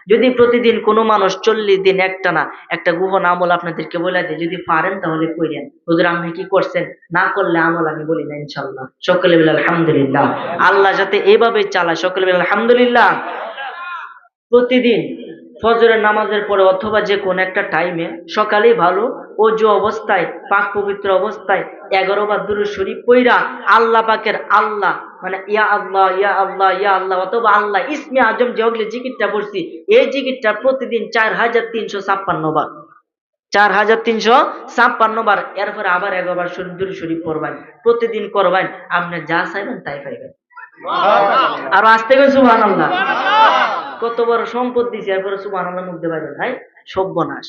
যদি প্রতিদিন কোনো মানুষ 40 দিন একটানা একটা গোপন আমল আপনাদেরকে বলে দেয়, যদি পারেন তাহলে কইরেন। হুজুর আপনি কি করছেন? না করলে আমল আমি বলি না ইনশাআল্লাহ। সকলে বলে আলহামদুলিল্লাহ। আল্লাহ যাতে এইভাবে চালায়, সকলে বলে আলহামদুলিল্লাহ। প্রতিদিন ফজরের নামাজের পরে অথবা যে কোন একটা টাইমে সকালেই ভালো ওযু অবস্থায় পাক পবিত্র অবস্থায় 11 বার দুরূদ শরীফ পড়া আল্লাহ পাকের আল্লাহ মানে ইয়া আল্লাহ ইয়া আল্লাহ ইয়া আল্লাহ অথবা আল্লাহ ইসমে আজম যে ওগুলো জিকিরটা পড়ছি, এই জিকিরটা প্রতিদিন 4356 বার, 4356 বার। এরপরে আবার 11 বার দুরূদ শরীফ পড়বেন, প্রতিদিন করবেন, আপনি যা চাইবেন তাই পাইবেন। আর আসতে গেছে সুবহানাল্লাহ। কত বড় সম্পদ দিছে, এরপরে সুবহানাল্লাহ মুখে পাইবেন, ভাই সর্বনাশ।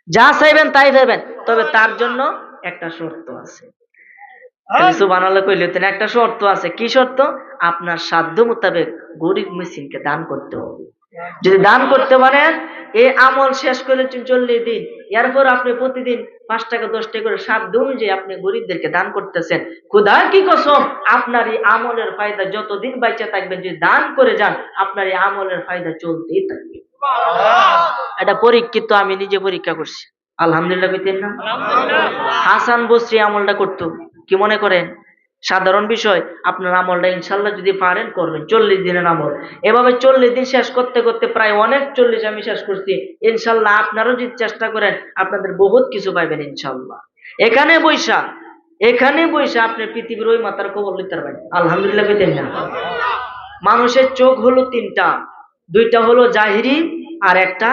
যা চাইবেন তাই পাইবেন, তবে তার জন্য একটা শর্ত আছে। সুবহানাল্লাহ কইলে তো একটা শর্ত আছে। কি শর্ত? আপনার সাধ্য মোতাবেক গরিব মিসকিনকে দান করতে হবে। যদি দান করতে পারেন, এই আমল শেষ করে 40 দিন, এরপর আপনি প্রতিদিন 5 টাকা 10 টাকা করে সাধ্য অনুযায়ী আপনি গরিবদেরকে দান করতেছেন, খোদার কি কসম আপনার এই আমলের ফায়দা যতদিন বাইচা থাকবেন যদি দান করে যান, আপনার এই আমলের ফায়দা চলতেই থাকবে। এটা পরীক্ষিত, আমি নিজে পরীক্ষা করছি। আলহামদুলিল্লাহ কইতেন না? হাসান বসরি আমলটা করতো। কি মনে করেন? সাধারণ বিষয়। আপনার আমলটা ইনশাল্লাহ যদি পারেন করবেন, 40 দিনের আমল। এভাবে 40 দিন শেষ করতে করতে প্রায় অনেক 40 আমি শেষ করছি। ইনশাল্লাহ আপনারও যদি চেষ্টা করেন আপনাদের বহুত কিছু পাইবেন ইনশাল্লাহ। এখানে বৈশা আপনি পৃথিবীর ওই মাতার কবর লইতে পারবেন। আলহামদুলিল্লাহ কইতেন না? মানুষের চোখ হলো 3টা, 2টা হলো জাহিরি আর একটা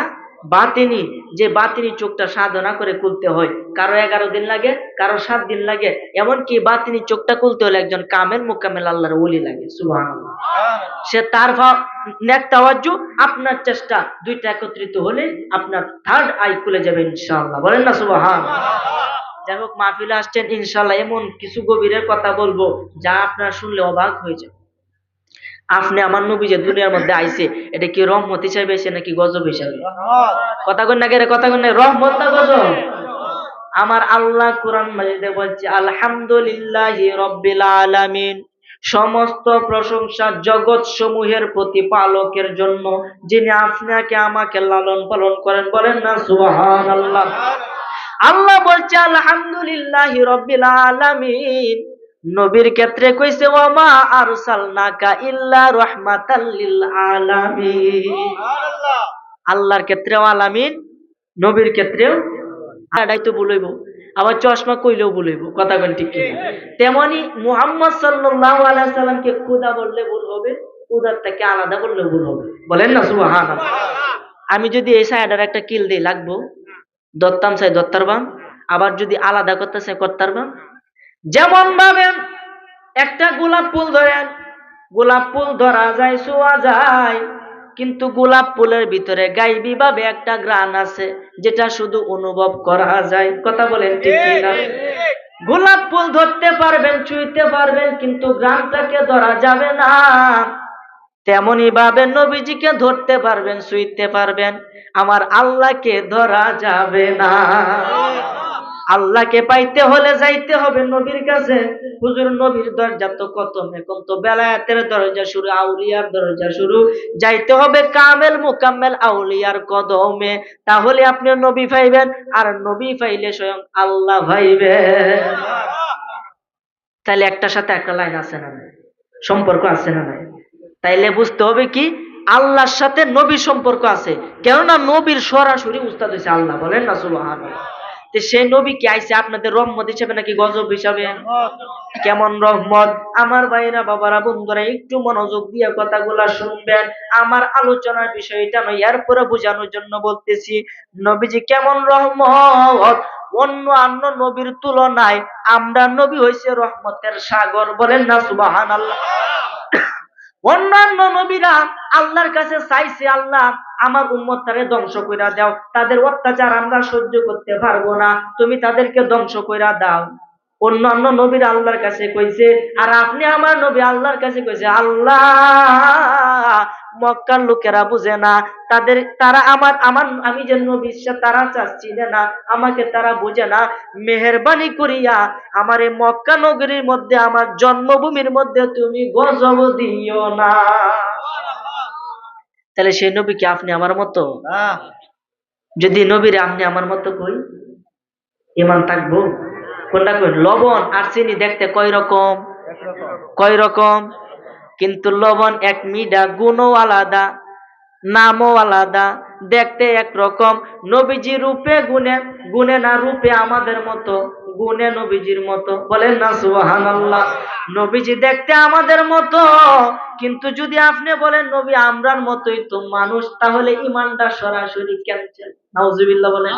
বাতিনি। যে বাতিনি চোখটা সাধনা করে খুলতে হয়, কারো 11 দিন লাগে, কারো 7 দিন লাগে। এমনকি বাতিনি চোখটা খুলতে হলে একজন কামেল মুকাম্মেল আল্লাহর ওলি লাগে। সুবহানাল্লাহ। সে তার নেক তাওয়াজ্জু আপনার চেষ্টা 2টা একত্রিত হলে আপনার 3rd আই খুলে যাবে ইনশাআল্লাহ। বলেন না সুবহানাল্লাহ। যাই হোক, মাহফিলে আসছেন ইনশাআল্লাহ এমন কিছু গভীরের কথা বলবো যা আপনারা শুনলে অবাক হয়ে যাবে। আপনি আমার নবী যে দুনিয়ার মধ্যে আইছে, এটা কি রহমত হিসাবে এসে নাকি গজব হিসাবে? কথা কন না কেরে, কথা কন না, রহমত না গজব? আমার আল্লাহ কোরআন মাজিদে বলছে আলহামদুলিল্লাহি রাব্বিল আলামিন, সমস্ত প্রশংসা জগৎ সমূহের প্রতিপালকের জন্য, যিনি আপনাকে আমাকে লালন পালন করেন। বলেন না সুবহানাল্লাহ। আল্লাহ বলছে আলহামদুলিল্লাহি রাব্বিল আলামিন। নবীর ক্ষেত্রে কইছে ওয়ামা আরসালনাকা ইল্লা রাহমাতাল লিল আলামিন। সুবহানাল্লাহ। আল্লাহর ক্ষেত্রেও আলামিন, নবীর ক্ষেত্রেও। এটাই তো বলইব, আবার চশমা কইলেও বলইব। কথা কোন ঠিক কি? তেমনি মুহাম্মদ সাল্লাল্লাহু আলাইহি সাল্লামকে খোদা বললে ভুল হবে, খোদার থেকে আলাদা বললে ভুল হবে। বলেন না সুবহানাল্লাহ। আমি যদি এই সাইডার একটা কিল দেই লাগবো, দত্তাম চাই দত্তারবাম, আবার যদি আলাদা করতে চাই করতারবাম। যেমন ভাবে একটা গোলাপ ফুল ধরেন, গোলাপ ফুল ধরা যায়, ছোঁয়া যায়, কিন্তু গোলাপ ফুলের ভিতরে গাইবি ভাবে একটা ঘ্রাণ আছে যেটা শুধু অনুভব করা যায়। কথা বলেন ঠিক কিনা? গোলাপ ফুল ধরতে পারবেন, ছুঁইতে পারবেন, কিন্তু ঘ্রাণটাকে ধরা যাবে না। তেমনি ভাবে নবীজিকে ধরতে পারবেন, ছুঁইতে পারবেন, আমার আল্লাহকে ধরা যাবে না। আল্লাহকে পাইতে হলে যাইতে হবে নবীর কাছে। হুজুর নবীর দরজা তো কত, এখন তো বেলায়েতের দরজা শুরু, আউলিয়ার দরজা শুরু। যাইতে হবে কামেল মুকাম্মেল আউলিয়ার কদমে, তাহলে আপনি নবী পাইবেন, আর নবী পাইলে স্বয়ং আল্লাহ পাইবেন। তাইলে একটার সাথে একটা লাইন আছে না নাই? সম্পর্ক আছে না নাই? তাইলে বুঝতে হবে কি আল্লাহর সাথে নবীর সম্পর্ক আছে, কেননা নবীর সরাসরি উস্তাদ হইছে আল্লাহ। বলেন না সুবহানাল্লাহ। সেই নবী কি আইছে আপনাদের রহমত হিসেবে নাকি গজব হিসাবে? কেমন রহমত? আমার ভাইরা, বাবারা, বন্ধুরা, একটু মনোযোগ দিয়ে কথাগুলা শুনবেন। আমার আলোচনার বিষয় এটা নয়, এরপরে বোঝানোর জন্য বলতেছি নবীজি কেমন রহমত। অন্য নবীর তুলনায় আমরা নবী হইছে রহমতের সাগর। বলেন না সুবহানাল্লাহ। অন্যান্য নবীরা আল্লাহর কাছে চাইছে, আল্লাহ আমার উম্মতটারে ধ্বংস কইরা দাও, তাদের অত্যাচার আমরা সহ্য করতে পারবো না, তুমি তাদেরকে ধ্বংস কইরা দাও। অন্যান্য নবীরা আল্লাহর কাছে কইছে, আর আপনি আমার নবী আল্লাহর কাছে কইছে আল্লাহ মক্কার লোকেরা বুঝে না, তারা আমি যে নবী তারা চাচ্ছি না, আমাকে তারা বুঝে না, মেহেরবানি করিয়া আমার এই মক্কা নগরীর মধ্যে, আমার জন্মভূমির মধ্যে তুমি গজব দিও না। তাহলে সেই নবী কি আপনি আমার মতো? যদি নবীরে আপনি আমার মতো কই, ইমান থাকবো? কোনটা কই? লবণ আর চিনি দেখতে কয় রকম? কয় রকম? কিন্তু লবণ এক মিডা, গুণও আলাদা, নামও আলাদা, দেখতে একরকম। নবীজি রূপে গুণে, গুণে না রূপে আমাদের মতো, গুণে নবীজির মতো। বলেন না সুবহানাল্লাহ। নবীজি দেখতে আমাদের মতো, কিন্তু যদি আপনি বলেন নবী আমরার মতোই তো মানুষ, তাহলে ইমানটা সরাসরি ক্যান্সেল। নাউজুবিল্লাহ বলেন।